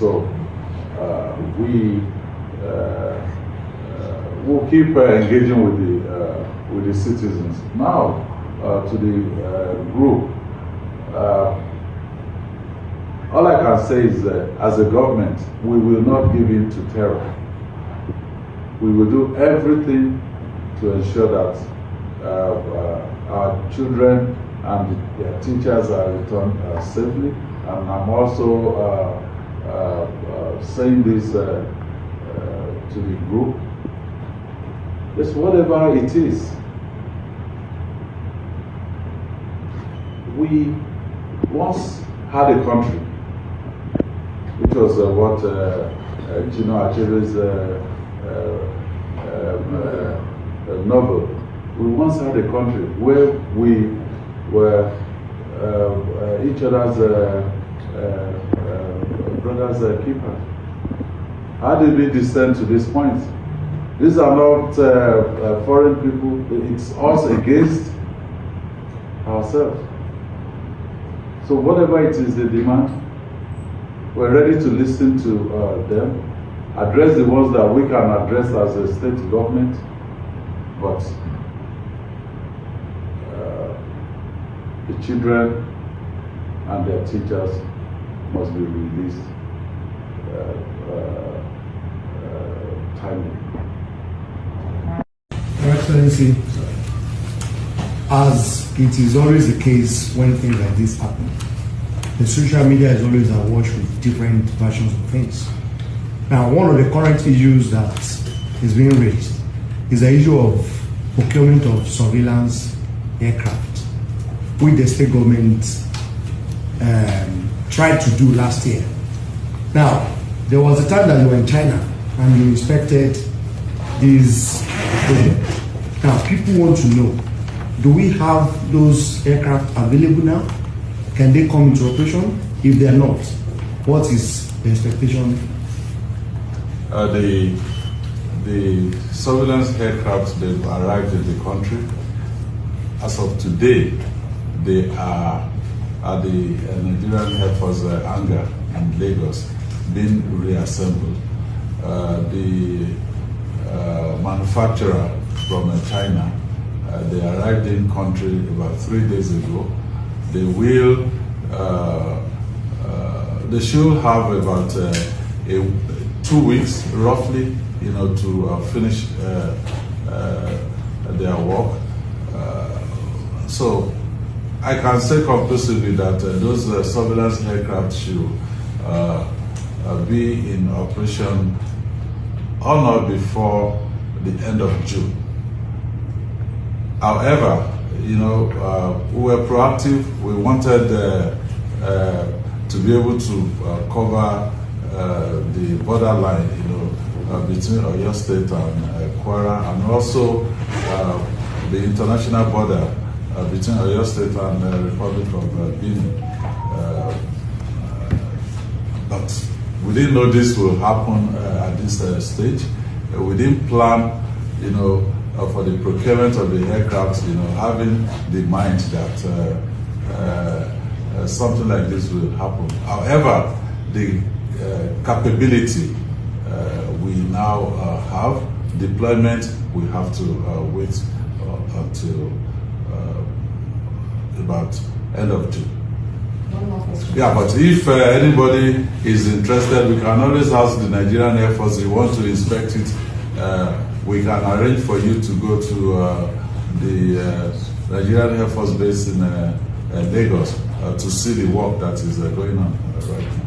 So we will keep engaging with the citizens. Now to the group. All I can say is that as a government, we will not give in to terror. We will do everything to ensure that our children and their teachers are returned safely. And I'm also saying this to the group. Just whatever it is, we once had a country, which was what Gino Achere's novel. We once had a country where we were each other's brothers' keepers. How did we descend to this point? These are not foreign people. It's us against ourselves. So whatever it is they demand, we're ready to listen to them, address the ones that we can address as a state government, but the children and their teachers must be released timely. Your Excellency, as it is always the case when things like this happen, the social media is always awash with different versions of things. Now, one of the current issues that is being raised is the issue of procurement of surveillance aircraft, which the state government tried to do last year. Now, there was a time that you were in China and you inspected these projects. Now, people want to know, do we have those aircraft available now? Can they come into operation? If they are not, what is the expectation? The surveillance aircraft, they've arrived in the country. As of today, they are at the Nigerian Air Force hangar in Lagos, being reassembled. The manufacturer from China, they arrived in country about 3 days ago. They will, they should have about 2 weeks, roughly, to finish their work. So I can say conclusively that those surveillance aircraft should be in operation on or before the end of June. However, we were proactive. We wanted to be able to cover the borderline, between Oyo State and Kwara, and also the international border between Oyo State and the Republic of Benin. But we didn't know this will happen at this stage. We didn't plan, for the procurement of the aircraft, having the mind that something like this will happen. However, the capability we now have, deployment, we have to wait until about end of June. Yeah, but if anybody is interested, we can always ask the Nigerian Air Force if you want to inspect it. We can arrange for you to go to the Nigerian Air Force base in Lagos to see the work that is going on right now.